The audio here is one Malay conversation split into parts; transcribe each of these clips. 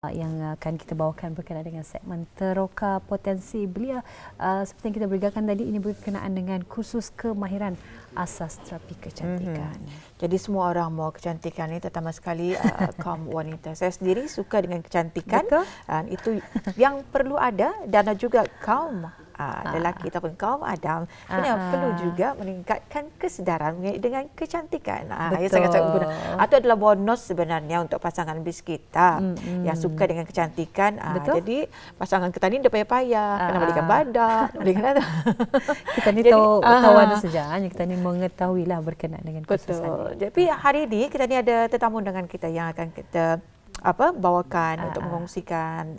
Yang akan kita bawakan berkenaan dengan segmen Teroka Potensi Belia. Seperti yang kita berikan tadi, ini berkenaan dengan kursus kemahiran asas terapi kecantikan. Jadi semua orang mau kecantikan ni, terutama sekali kaum wanita. Saya sendiri suka dengan kecantikan. Itu yang perlu ada, dan juga kaum lelaki ataupun kaum Adam perlu juga meningkatkan kesedaran dengan kecantikan. Yang sangat guna. Itu adalah bonus sebenarnya untuk pasangan bis kita yang suka dengan kecantikan. Jadi pasangan kita ni dah payah-payah kena belikan badak, belikan kita ni tahu saja, kita ni mengetahuilah berkenaan dengan kursus ini. Jadi hari ini kita ni ada tetamu dengan kita yang akan kita bawakan untuk mengongsikan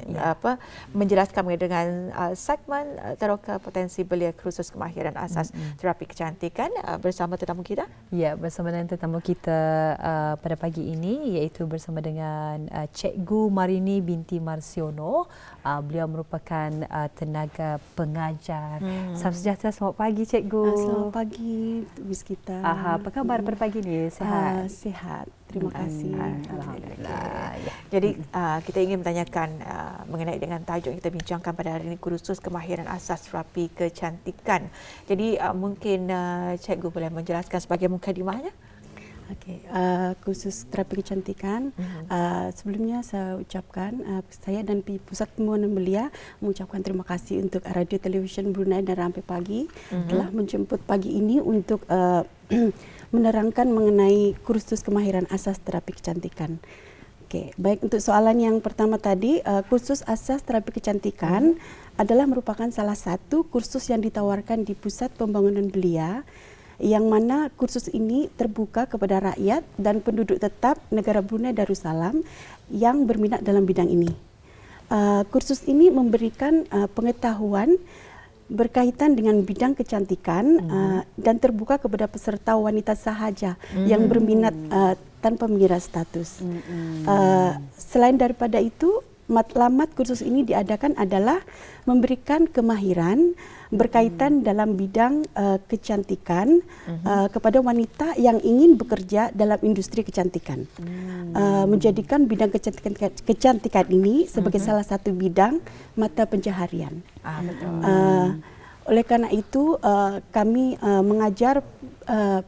menjelaskan dengan segmen Teroka Potensi Belia Kursus Kemahiran Asas Terapi Kecantikan bersama tetamu kita. Ya, bersama dengan tetamu kita pada pagi ini, iaitu bersama dengan Cikgu Marini binti Marsiono. Beliau merupakan tenaga pengajar. Salam sejahtera, selamat pagi Cikgu. Selamat pagi Miss kita. Apa khabar pada pagi ini? Sihat? Sihat. Terima kasih. Alhamdulillah. Jadi kita ingin bertanyakan mengenai dengan tajuk yang kita bincangkan pada hari ini, kursus kemahiran asas terapi kecantikan. Jadi mungkin Cikgu boleh menjelaskan sebagai mukadimahnya. Okey, kursus terapi kecantikan. Sebelumnya saya ucapkan saya dan Pusat Pembangunan Belia mengucapkan terima kasih untuk Radio Television Brunei dan Rampai Pagi telah menjemput pagi ini untuk menerangkan mengenai kursus kemahiran asas terapi kecantikan. Okey, baik, untuk soalan yang pertama tadi, kursus asas terapi kecantikan adalah merupakan salah satu kursus yang ditawarkan di Pusat Pembangunan Belia, yang mana kursus ini terbuka kepada rakyat dan penduduk tetap negara Brunei Darussalam yang berminat dalam bidang ini. Kursus ini memberikan pengetahuan berkaitan dengan bidang kecantikan dan terbuka kepada peserta wanita sahaja yang berminat tanpa mengira status. Selain daripada itu, matlamat kursus ini diadakan adalah memberikan kemahiran berkaitan dalam bidang kecantikan kepada wanita yang ingin bekerja dalam industri kecantikan. Menjadikan bidang kecantikan ini sebagai salah satu bidang mata pencaharian. Oleh karena itu kami mengajar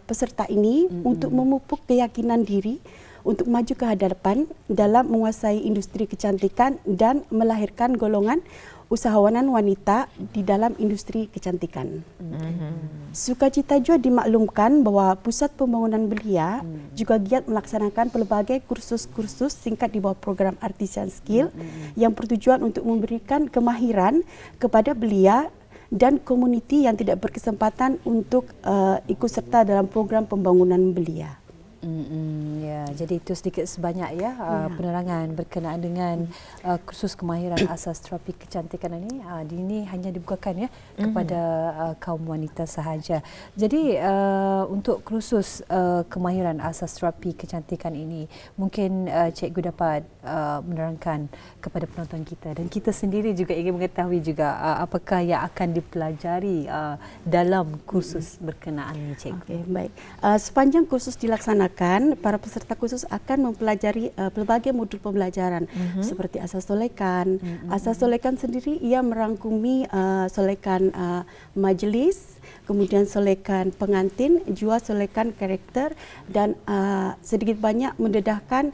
peserta ini untuk memupuk keyakinan diri untuk maju ke hadapan dalam menguasai industri kecantikan dan melahirkan golongan usahawanan wanita di dalam industri kecantikan. Sukacita juga dimaklumkan bahwa Pusat Pembangunan Belia juga giat melaksanakan pelbagai kursus-kursus singkat di bawah program Artisan Skill yang bertujuan untuk memberikan kemahiran kepada belia dan komuniti yang tidak berkesempatan untuk ikut serta dalam program pembangunan belia. Ya, jadi itu sedikit sebanyak penerangan berkenaan dengan kursus kemahiran asas terapi kecantikan ini. Ini hanya dibukakan kepada kaum wanita sahaja. Jadi untuk kursus kemahiran asas terapi kecantikan ini, mungkin Cikgu dapat menerangkan kepada penonton kita, dan kita sendiri juga ingin mengetahui juga apakah yang akan dipelajari dalam kursus berkenaan ini, Cikgu. Okay, baik. Sepanjang kursus dilaksanakan, para peserta kursus akan mempelajari pelbagai modul pembelajaran seperti asas solekan. Asas solekan sendiri ia merangkumi solekan majlis, kemudian solekan pengantin, juga solekan karakter, dan sedikit banyak mendedahkan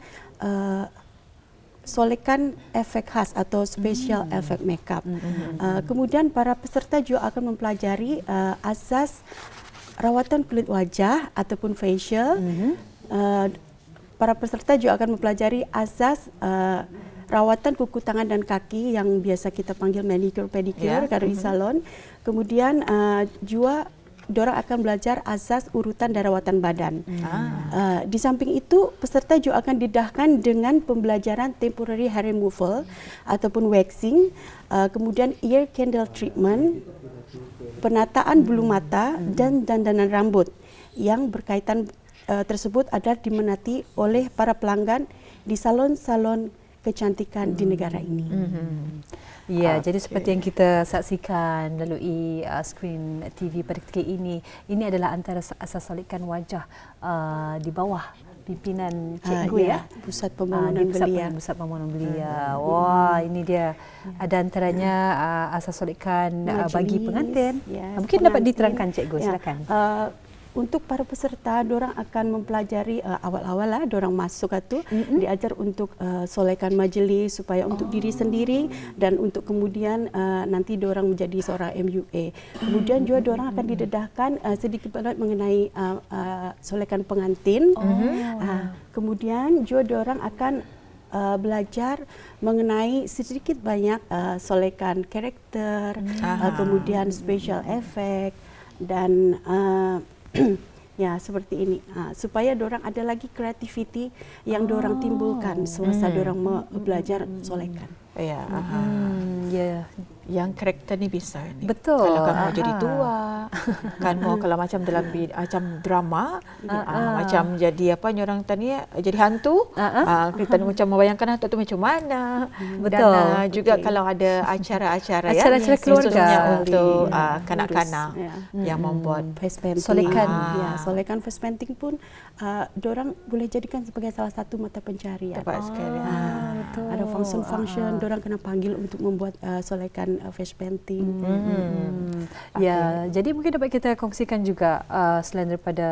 solekan efek khas atau special effect makeup. Kemudian para peserta juga akan mempelajari asas rawatan kulit wajah ataupun facial. Para peserta juga akan mempelajari asas rawatan kuku tangan dan kaki yang biasa kita panggil manicure pedicure kalau di salon. Kemudian juga diorang akan belajar asas urutan dan rawatan badan. Di samping itu, peserta juga akan didahkan dengan pembelajaran temporary hair removal ataupun waxing, kemudian ear candle treatment, penataan bulu mata, dan dandanan rambut yang berkaitan tersebut adalah diminati oleh para pelanggan di salon-salon kecantikan di negara ini. Ya, jadi seperti yang kita saksikan melalui skrin TV pada ketika ini adalah antara asas solekan wajah di bawah pimpinan cikgu ya. Pusat Pembangunan Belia. Pusat Pembangunan Belia. Wah, ini dia. Ada antaranya asas solekan bagi pengantin. Mungkin dapat diterangkan cikgu, silakan. Untuk para peserta, dorang akan mempelajari awal-awal lah, dorang masuk itu diajar untuk solekan majlis supaya untuk diri sendiri dan untuk kemudian nanti dorang menjadi seorang MUA. Kemudian juga dorang akan didedahkan sedikit banyak mengenai solekan pengantin. Kemudian juga dorang akan belajar mengenai sedikit banyak solekan karakter, kemudian special effect dan ya seperti ini supaya dorang ada lagi kreativiti yang dorang timbulkan semasa dorang belajar solekan. Ya, yang karakter ni bisa ni. Betul. Kalau kamu mau jadi tua, kan mau kalau macam dalam macam drama, macam jadi apa ni orang tadi jadi hantu, kita macam membayangkan hantu tu macam mana. Betul. Dan juga kalau ada acara-acara ya, acara keluarga untuk kanak-kanak yang membuat face painting. Solekan. Solekan face painting pun dorang boleh jadikan sebagai salah satu mata pencarian. Tepat sekali. Ada function-function, dorang kena panggil untuk membuat solekan face painting. Ya, jadi mungkin dapat kita kongsikan juga selain daripada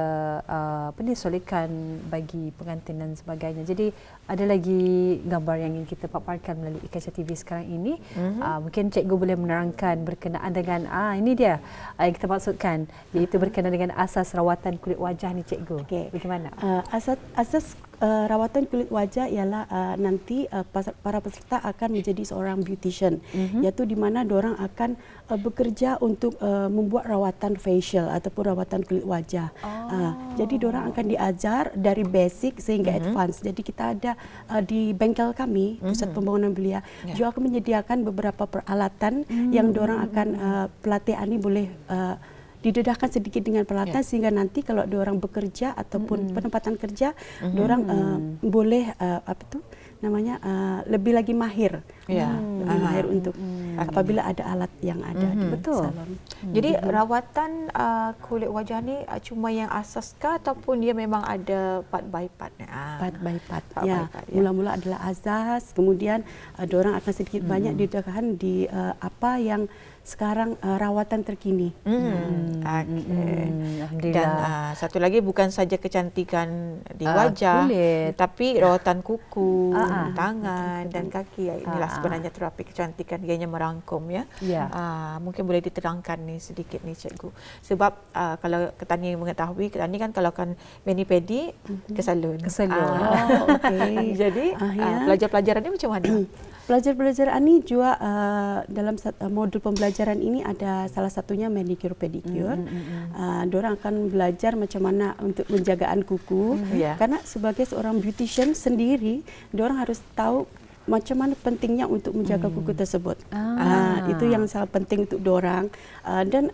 solekan bagi pengantin dan sebagainya. Jadi ada lagi gambar yang ingin kita paparkan melalui Kaca TV sekarang ini. Mungkin cikgu boleh menerangkan berkenaan dengan ini dia yang kita maksudkan, iaitu berkenaan dengan asas rawatan kulit wajah ni cikgu. Bagaimana? Asas rawatan kulit wajah ialah nanti para peserta akan menjadi seorang beautician, iaitu di mana dorang akan bekerja untuk membuat rawatan facial ataupun rawatan kulit wajah. Jadi dorang akan diajar dari basic sehingga advance. Jadi kita ada di bengkel kami, Pusat Pembangunan Belia, juga akan menyediakan beberapa peralatan yang dorang akan pelatihan ini boleh didedahkan sedikit dengan peralatan sehingga nanti kalau diorang bekerja ataupun penempatan kerja, diorang boleh lebih lagi mahir, lebih mahir untuk apabila ada alat yang ada di salon. Jadi rawatan kulit wajah ni cuma yang asas kah ataupun dia memang ada part by part? Part by part. Mula-mula adalah asas, kemudian diorang akan sedikit banyak didedahkan di apa yang sekarang rawatan terkini. Dan satu lagi bukan saja kecantikan di wajah, kulit, tapi rawatan kuku, tangan dan kaki. Inilah sebenarnya terapi kecantikan, ianya merangkum ya. Mungkin boleh diterangkan ni sedikit ni cikgu. Sebab kalau Ketani mengetahui, Ketani kan kalau kan mani-pedi ke salon. Jadi pelajar-pelajaran ni macam mana? Pelajar-pelajaran ini juga dalam modul pembelajaran ini ada salah satunya manicure pedicure. Diorang akan belajar macam mana untuk penjagaan kuku. Karena sebagai seorang beautician sendiri, diorang harus tahu macam mana pentingnya untuk menjaga kuku tersebut. Itu yang sangat penting untuk diorang. Dan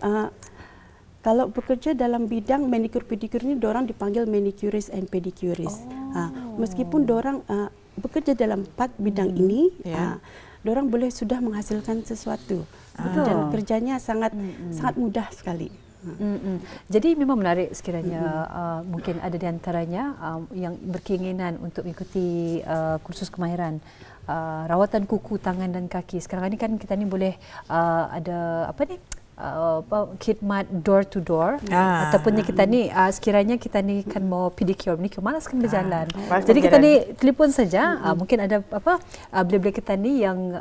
kalau bekerja dalam bidang manicure pedicure ini, diorang dipanggil manicurist and pedicurist. Meskipun diorang bekerja dalam 4 bidang ini, dorang boleh sudah menghasilkan sesuatu. Dan kerjanya sangat mudah sekali. Jadi memang menarik sekiranya mungkin ada di antaranya yang berkeinginan untuk mengikuti kursus kemahiran rawatan kuku, tangan dan kaki. Sekarang ini kan kita ni boleh ada khidmat door to door ataupun kita ni sekiranya kita ni kan mau pedicure ni malaskan berjalan. Jadi kita ni telefon saja, mungkin ada beliau-beliau kita ni yang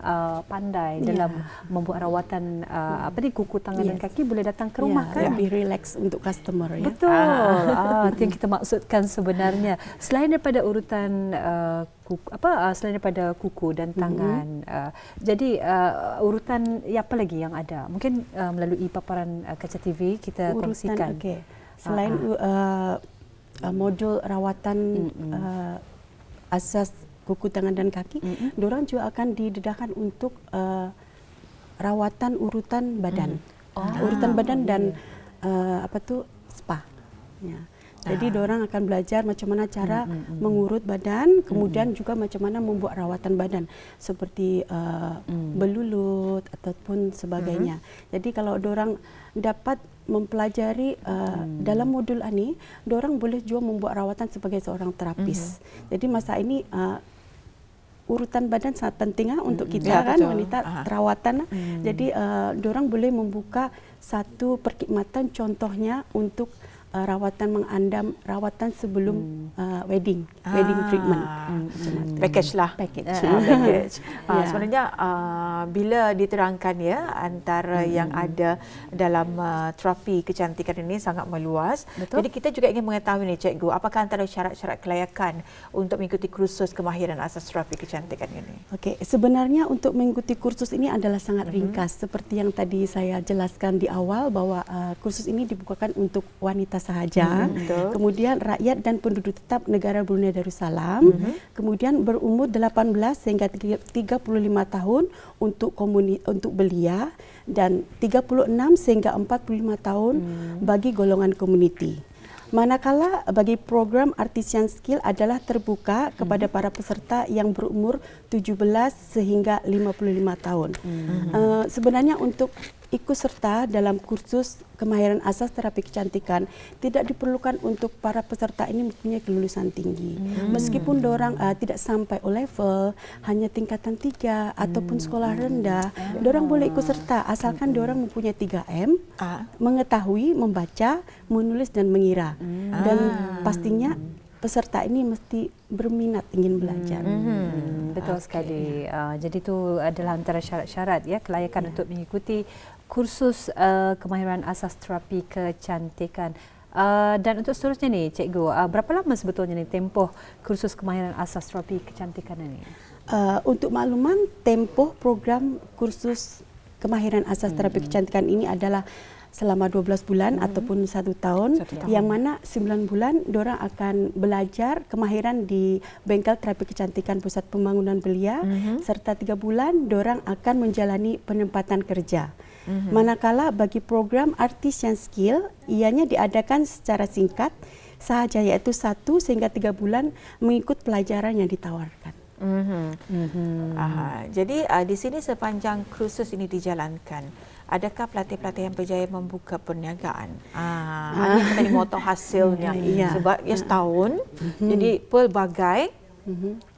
pandai dalam membuat rawatan kuku, tangan dan kaki boleh datang ke rumah kan, lebih relax untuk customer ya. Betul. Itu yang kita maksudkan sebenarnya. Selain daripada urutan selain daripada kuku dan tangan, jadi urutan apa lagi yang ada? Mungkin melalui paparan Kaca TV kita kongsikan. Selain modul rawatan asas kuku, tangan dan kaki, diorang juga akan didedahkan untuk rawatan urutan badan, urutan badan dan spa. Jadi diorang akan belajar macam mana cara mengurut badan, kemudian juga macam mana membuat rawatan badan seperti belulut ataupun sebagainya. Jadi kalau diorang dapat mempelajari dalam modul ini, diorang boleh juga membuat rawatan sebagai seorang terapis. Jadi masa ini urutan badan sangat penting untuk kita kan wanita perawatan. Jadi diorang boleh membuka satu perkhidmatan contohnya untuk rawatan mengandam, rawatan sebelum wedding treatment. Package lah. Package. Sebenarnya bila diterangkan ya antara yang ada dalam terapi kecantikan ini sangat meluas. Betul. Jadi kita juga ingin mengetahui nih Cikgu, apakah antara syarat-syarat kelayakan untuk mengikuti kursus kemahiran asas terapi kecantikan ini? Okey, sebenarnya untuk mengikuti kursus ini adalah sangat ringkas seperti yang tadi saya jelaskan di awal bahwa kursus ini dibukakan untuk wanita sahaja, kemudian rakyat dan penduduk tetap negara Brunei Darussalam, kemudian berumur 18 sehingga 35 tahun untuk belia dan 36 sehingga 45 tahun bagi golongan komuniti. Manakala bagi program Artisan Skill adalah terbuka kepada para peserta yang berumur 17 sehingga 55 tahun. Sebenarnya untuk ikut serta dalam kursus kemahiran asas terapi kecantikan tidak diperlukan untuk para peserta ini mempunyai kelulusan tinggi. Meskipun diorang tidak sampai O-level, hanya tingkatan 3 ataupun sekolah rendah, diorang boleh ikut serta asalkan diorang mempunyai 3M, mengetahui, membaca, menulis dan mengira. Dan pastinya peserta ini mesti berminat ingin belajar. Betul sekali. Jadi itu adalah antara syarat-syarat ya kelayakan untuk mengikuti kursus kemahiran asas terapi kecantikan. Dan untuk seterusnya ni Cikgu, berapa lama sebetulnya ni tempoh kursus kemahiran asas terapi kecantikan ini? Untuk makluman, tempoh program kursus kemahiran asas terapi kecantikan ini adalah selama 12 bulan ataupun 1 tahun, yang mana 9 bulan diorang akan belajar kemahiran di bengkel terapi kecantikan Pusat Pembangunan Belia, serta 3 bulan diorang akan menjalani penempatan kerja. Manakala bagi program Artisan Skill, ianya diadakan secara singkat sahaja, iaitu 1 sehingga 3 bulan mengikut pelajaran yang ditawarkan. Jadi di sini sepanjang kursus ini dijalankan, adakah pelatih-pelatih yang berjaya membuka perniagaan? Hanya kita mau tahu hasilnya. Sebab ia setahun, jadi pelbagai.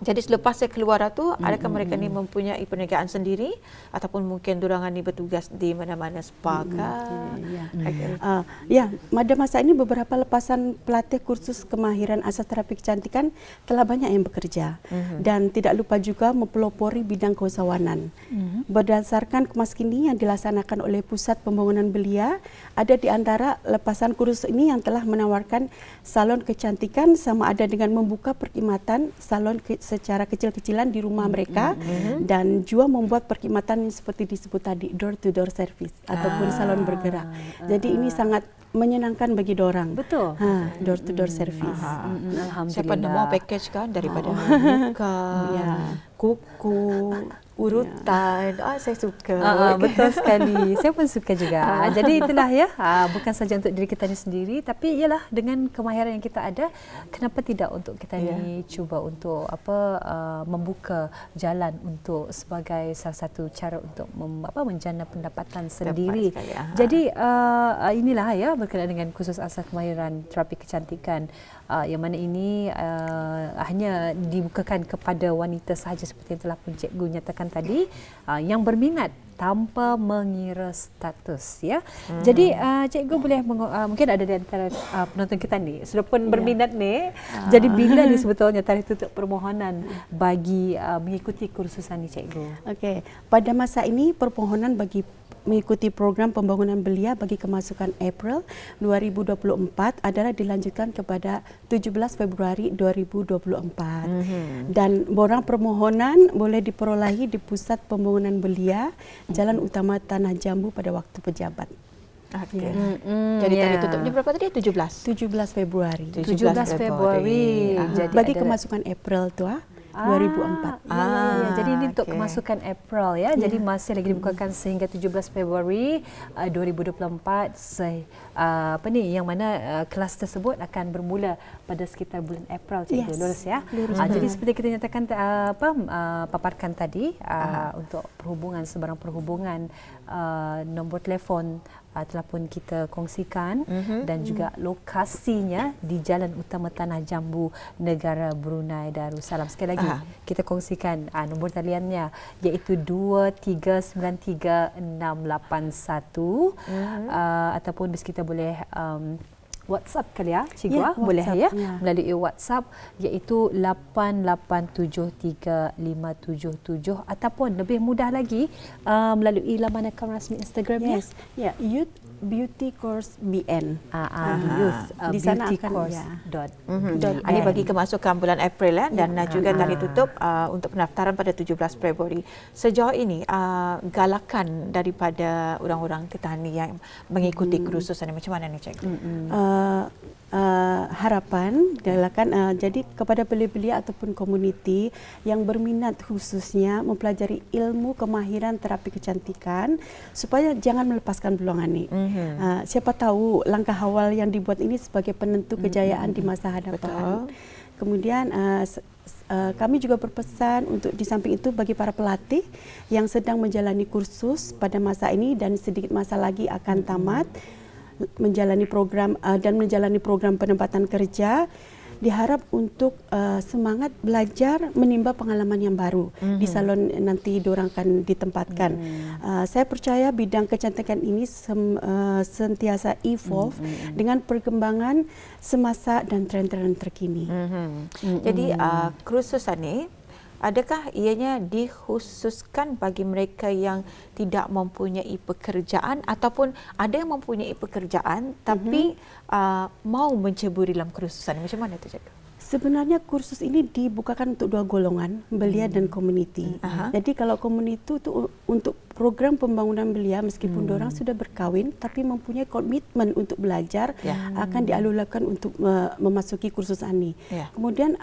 Jadi selepas saya keluar tu, adakah mereka ni mempunyai perniagaan sendiri ataupun mungkin diorang ni bertugas di mana-mana spa kah? Pada masa ini beberapa lepasan pelatih kursus kemahiran asas terapi kecantikan telah banyak yang bekerja, dan tidak lupa juga mempelopori bidang keusahawanan. Berdasarkan kemas kini yang dilaksanakan oleh Pusat Pembangunan Belia, ada di antara lepasan kursus ini yang telah menawarkan salon kecantikan sama ada dengan membuka perkhidmatan salon secara kecil-kecilan di rumah mereka, dan juga membuat perkhidmatan seperti disebut tadi door to door service ataupun salon bergerak. Jadi ini sangat menyenangkan bagi dorang. Betul. Door to door service. Alhamdulillah. Siapa nak mau package kan daripada muka, kuku, urutan. Saya suka. Betul sekali. Saya pun suka juga. Jadi itulah ya, bukan saja untuk diri kita ni sendiri, tapi ialah dengan kemahiran yang kita ada, kenapa tidak untuk kita ni cuba untuk membuka jalan untuk sebagai salah satu cara untuk menjana pendapatan sendiri. Jadi inilah ya berkenaan dengan kursus asas kemahiran terapi kecantikan, yang mana ini hanya dibukakan kepada wanita sahaja seperti yang telah pun Cikgu nyatakan tadi, yang berminat tanpa mengira status ya. Jadi Cikgu boleh mungkin ada di antara penonton kita ni sudah pun berminat ni. Jadi bila ni sebetulnya tarikh tutup permohonan bagi mengikuti kursusan ni Cikgu? Okey, pada masa ini permohonan bagi mengikuti program pembangunan belia bagi kemasukan April 2024 adalah dilanjutkan kepada 17 Februari 2024. Dan borang permohonan boleh diperolehi di Pusat Pembangunan Belia, Jalan Utama Tanah Jambu pada waktu pejabat. Jadi tarikh tutupnya berapa tadi? 17 Februari. 17 Februari. Jadi bagi kemasukan April tu 2004. Ya. Jadi ini untuk okey. kemasukan April ya. Jadi masih lagi dibukakan sehingga 17 Februari 2024. Yang mana kelas tersebut akan bermula pada sekitar bulan April, Cikgu. Lurus ya. Jadi seperti kita nyatakan paparkan tadi untuk perhubungan, sebarang perhubungan, nombor telefon telah pun kita kongsikan dan juga lokasinya di Jalan Utama Tanah Jambu, Negara Brunei Darussalam. Sekali lagi kita kongsikan nombor taliannya iaitu 2393-681 ataupun bis kita boleh WhatsApp kali ya, Cikgu, boleh ya, melalui WhatsApp iaitu 8873-577 ataupun lebih mudah lagi melalui laman akaun rasmi Instagramnya. Youth Beauty Course BN. Youth di sana Beauty akan Course Ini bagi kemasukan bulan April dan juga tarikh tutup untuk pendaftaran pada 17 Februari. Sejauh ini galakan daripada orang-orang Ketani yang mengikuti kursus ini macam mana ni, Cikgu? Harapan galakan jadi kepada belia-belia ataupun komuniti yang berminat khususnya mempelajari ilmu kemahiran terapi kecantikan supaya jangan melepaskan peluang ini. Siapa tahu langkah awal yang dibuat ini sebagai penentu kejayaan di masa hadapan. Kemudian kami juga berpesan untuk di samping itu bagi para pelatih yang sedang menjalani kursus pada masa ini dan sedikit masa lagi akan tamat menjalani program penempatan kerja, diharap untuk semangat belajar menimba pengalaman yang baru di salon nanti diorang akan ditempatkan. Saya percaya bidang kecantikan ini sentiasa evolve dengan perkembangan semasa dan tren-tren terkini. Jadi kursus ini adakah ianya dikhususkan bagi mereka yang tidak mempunyai pekerjaan ataupun ada yang mempunyai pekerjaan tapi mau menceburi dalam kursusan? Macam mana itu, Cikgu? Sebenarnya kursus ini dibukakan untuk dua golongan, belia dan community. Jadi kalau community itu untuk program pembangunan belia, meskipun diorang sudah berkahwin tapi mempunyai komitmen untuk belajar, akan dialulakan untuk memasuki kursus ini. Kemudian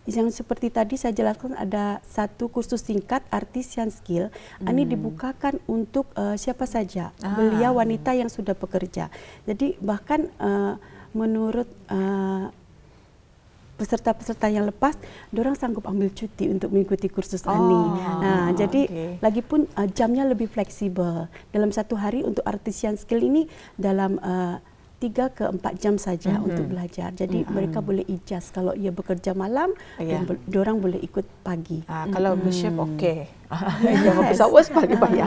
yang seperti tadi saya jelaskan ada satu kursus singkat artisan skill. Ini dibukakan untuk siapa saja, belia wanita yang sudah bekerja. Jadi bahkan menurut peserta-peserta yang lepas, diorang sanggup ambil cuti untuk mengikuti kursus ini. Jadi lagipun jamnya lebih fleksibel. Dalam satu hari untuk artisan skill ini dalam 3 ke 4 jam saja untuk belajar. Jadi mereka boleh ijaz kalau ia bekerja malam, diorang boleh ikut pagi. Kalau bersyift okey. Jangan pesawat pagi bayar.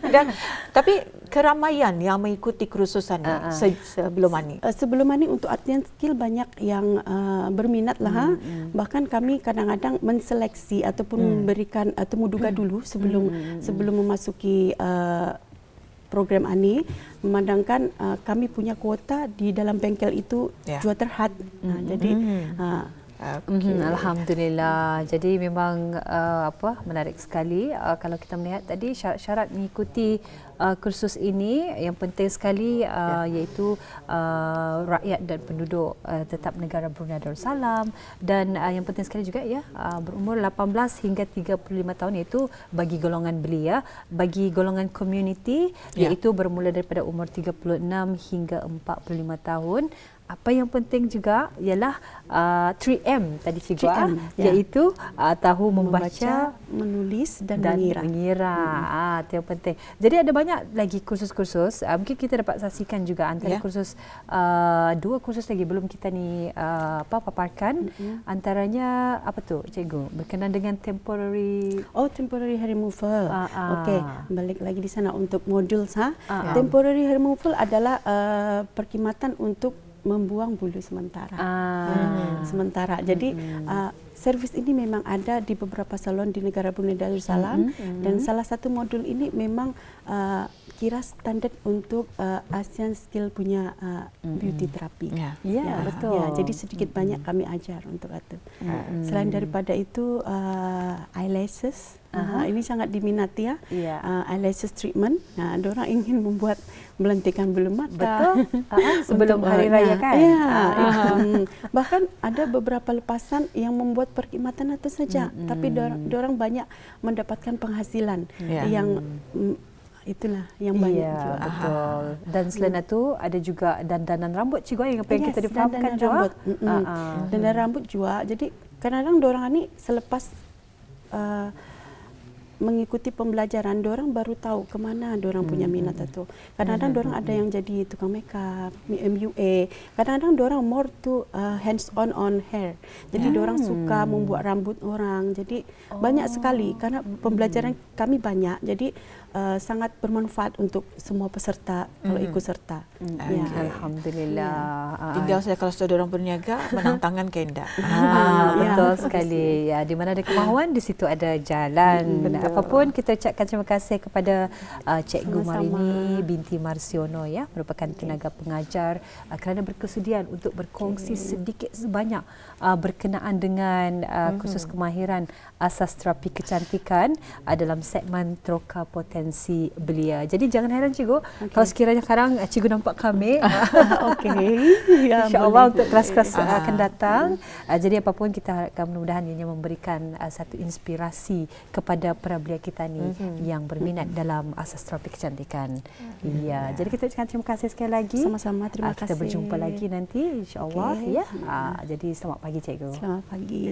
Dan tapi keramaian yang mengikuti kursusan sebelum ini. Sebelum ini untuk artisan skill banyak yang berminat lah. Bahkan kami kadang-kadang menseleksi ataupun memberikan temuduga dulu sebelum memasuki program ini, memandangkan kami punya kuota di dalam bengkel itu jual terhad. Jadi Alhamdulillah. Jadi memang menarik sekali kalau kita melihat tadi syarat mengikuti kursus ini yang penting sekali iaitu rakyat dan penduduk tetap negara Brunei Darussalam dan yang penting sekali juga berumur 18 hingga 35 tahun iaitu bagi golongan belia, bagi golongan community iaitu bermula daripada umur 36 hingga 45 tahun. Apa yang penting juga ialah 3M tadi Cikgu, iaitu tahu membaca, menulis dan mengira. Itu yang penting. Jadi ada banyak lagi kursus-kursus. Mungkin kita dapat saksikan juga antara kursus 2 kursus lagi belum kita ni paparkan. Antaranya apa tu, Cikgu? Berkenaan dengan temporary hair removal. Okey, balik lagi di sana untuk modul temporary hair removal adalah perkhidmatan untuk membuang bulu sementara. Jadi servis ini memang ada di beberapa salon di negara Brunei Darussalam dan salah satu modul ini memang kira standar untuk ASEAN Skill punya beauty terapi. Ya, betul. Ya, jadi sedikit banyak kami ajar untuk itu. Selain daripada itu eyelashes, ini sangat diminati ya. Eyelashes treatment. Nah, orang ingin membuat melentikkan bulu mata. Betul. Sebelum hari raya kan. Ya, bahkan ada beberapa lepasan yang membuat perkhidmatan itu saja, tapi orang banyak mendapatkan penghasilan yang itulah yang banyak juga. Betul. Dan selain itu ada juga dandanan rambut juga yang kita difahamkan juga. Dandanan rambut juga. Jadi kadang-kadang dorang ini selepas mengikuti pembelajaran, dorang baru tahu kemana dorang punya minat itu. Kadang-kadang dorang ada yang jadi tukang makeup, MUA. Kadang-kadang dorang more to hands on hair. Jadi dorang suka membuat rambut orang. Jadi banyak sekali karena pembelajaran kami banyak. Jadi sangat bermanfaat untuk semua peserta kalau ikut serta. Alhamdulillah. Tinggal saya kalau sudah orang berniaga menang tangan Kenda. Betul sekali. Ya, di mana ada kemahuan di situ ada jalan. Apapun kita ucapkan terima kasih kepada Cikgu Marini binti Marsiono ya, merupakan tenaga pengajar kerana berkesudian untuk berkongsi sedikit sebanyak berkenaan dengan kursus kemahiran asas terapi kecantikan dalam segmen Troka Potensi Belia. Jadi jangan heran Cikgu kalau sekiranya sekarang Cikgu nampak kami. InsyaAllah untuk kelas-kelas akan datang. Jadi apapun kita harapkan mudah-mudahan ianya memberikan satu inspirasi kepada para belia kita ni yang berminat dalam asas terapi kecantikan. Jadi kita ucapkan terima kasih sekali lagi. Sama-sama, terima kasih. Kita berjumpa lagi nanti insya-Allah ya. Jadi selamat pagi Cikgu. Selamat pagi.